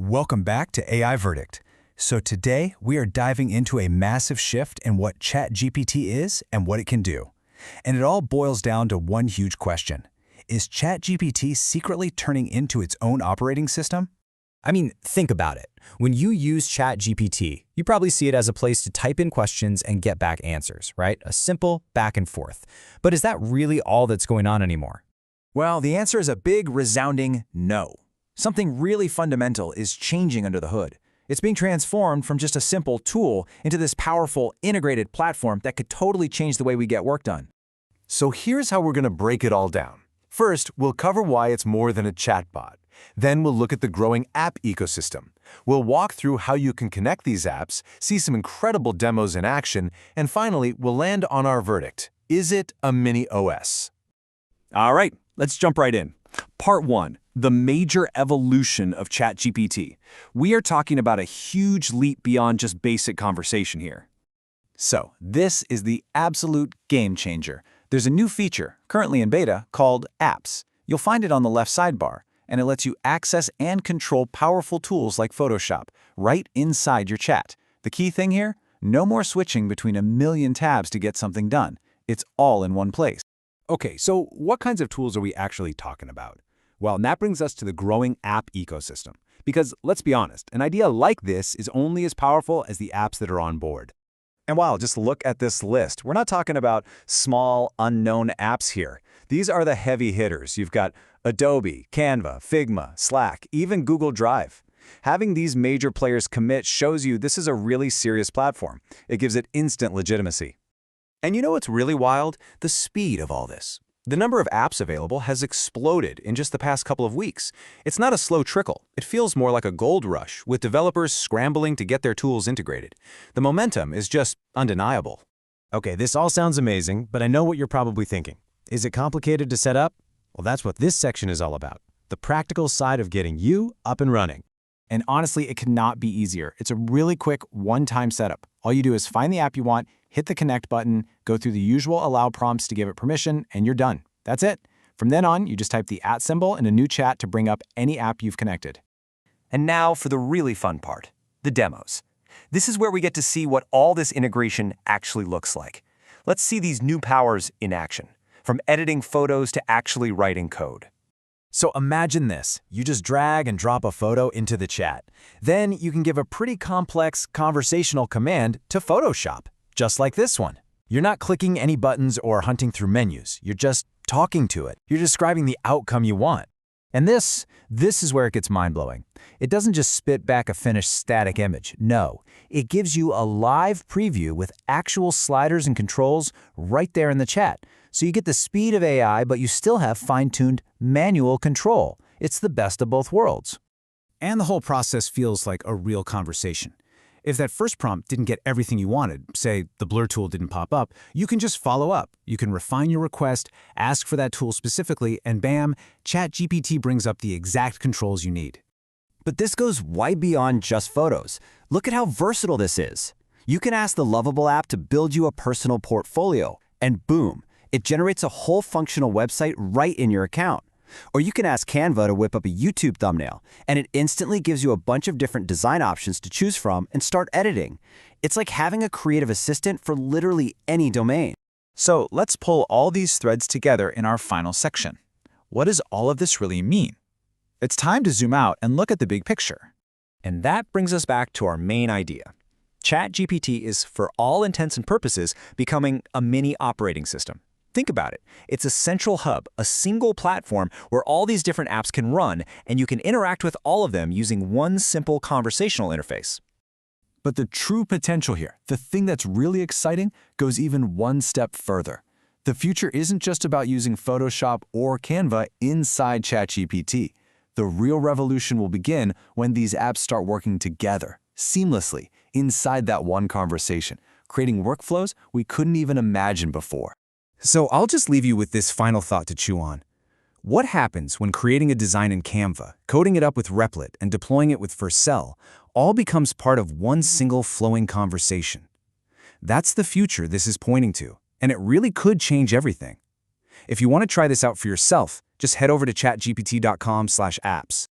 Welcome back to AI Verdict. So today, we are diving into a massive shift in what ChatGPT is and what it can do. And it all boils down to one huge question. Is ChatGPT secretly turning into its own operating system? I mean, think about it. When you use ChatGPT, you probably see it as a place to type in questions and get back answers, right? A simple back and forth. But is that really all that's going on anymore? Well, the answer is a big, resounding no. Something really fundamental is changing under the hood. It's being transformed from just a simple tool into this powerful, integrated platform that could totally change the way we get work done. So here's how we're going to break it all down. First, we'll cover why it's more than a chatbot. Then we'll look at the growing app ecosystem. We'll walk through how you can connect these apps, see some incredible demos in action, and finally, we'll land on our verdict. Is it a mini OS? All right, let's jump right in. Part 1, the major evolution of ChatGPT. We are talking about a huge leap beyond just basic conversation here. So, this is the absolute game changer. There's a new feature, currently in beta, called Apps. You'll find it on the left sidebar, and it lets you access and control powerful tools like Photoshop right inside your chat. The key thing here? No more switching between a million tabs to get something done. It's all in one place. Okay, so what kinds of tools are we actually talking about? Well, and that brings us to the growing app ecosystem. Because let's be honest, an idea like this is only as powerful as the apps that are on board. And wow, just look at this list. We're not talking about small, unknown apps here. These are the heavy hitters. You've got Adobe, Canva, Figma, Slack, even Google Drive. Having these major players commit shows you this is a really serious platform. It gives it instant legitimacy. And you know what's really wild? The speed of all this. The number of apps available has exploded in just the past couple of weeks. It's not a slow trickle. It feels more like a gold rush, with developers scrambling to get their tools integrated. The momentum is just undeniable. Okay, this all sounds amazing, but I know what you're probably thinking. Is it complicated to set up? Well, that's what this section is all about. The practical side of getting you up and running. And honestly, it cannot be easier. It's a really quick, one-time setup. All you do is find the app you want, hit the connect button, go through the usual allow prompts to give it permission, and you're done. That's it. From then on, you just type the @ symbol in a new chat to bring up any app you've connected. And now for the really fun part, the demos. This is where we get to see what all this integration actually looks like. Let's see these new powers in action, from editing photos to actually writing code. So imagine this. You just drag and drop a photo into the chat. Then you can give a pretty complex conversational command to Photoshop, just like this one. You're not clicking any buttons or hunting through menus. You're just talking to it. You're describing the outcome you want. And this is where it gets mind-blowing. It doesn't just spit back a finished static image. No, it gives you a live preview with actual sliders and controls right there in the chat. So you get the speed of AI, but you still have fine-tuned manual control. It's the best of both worlds. And the whole process feels like a real conversation. If that first prompt didn't get everything you wanted, say the blur tool didn't pop up, you can just follow up. You can refine your request, ask for that tool specifically, and bam, ChatGPT brings up the exact controls you need. But this goes way beyond just photos. Look at how versatile this is. You can ask the Lovable app to build you a personal portfolio, and boom, it generates a whole functional website right in your account. Or you can ask Canva to whip up a YouTube thumbnail, and it instantly gives you a bunch of different design options to choose from and start editing. It's like having a creative assistant for literally any domain. So let's pull all these threads together in our final section. What does all of this really mean? It's time to zoom out and look at the big picture. And that brings us back to our main idea. ChatGPT is, for all intents and purposes, becoming a mini operating system. Think about it. It's a central hub, a single platform where all these different apps can run, and you can interact with all of them using one simple conversational interface. But the true potential here, the thing that's really exciting, goes even one step further. The future isn't just about using Photoshop or Canva inside ChatGPT. The real revolution will begin when these apps start working together, seamlessly, inside that one conversation, creating workflows we couldn't even imagine before. So I'll just leave you with this final thought to chew on. What happens when creating a design in Canva, coding it up with Replit, and deploying it with Vercel all becomes part of one single flowing conversation? That's the future this is pointing to, and it really could change everything. If you want to try this out for yourself, just head over to chatgpt.com/apps.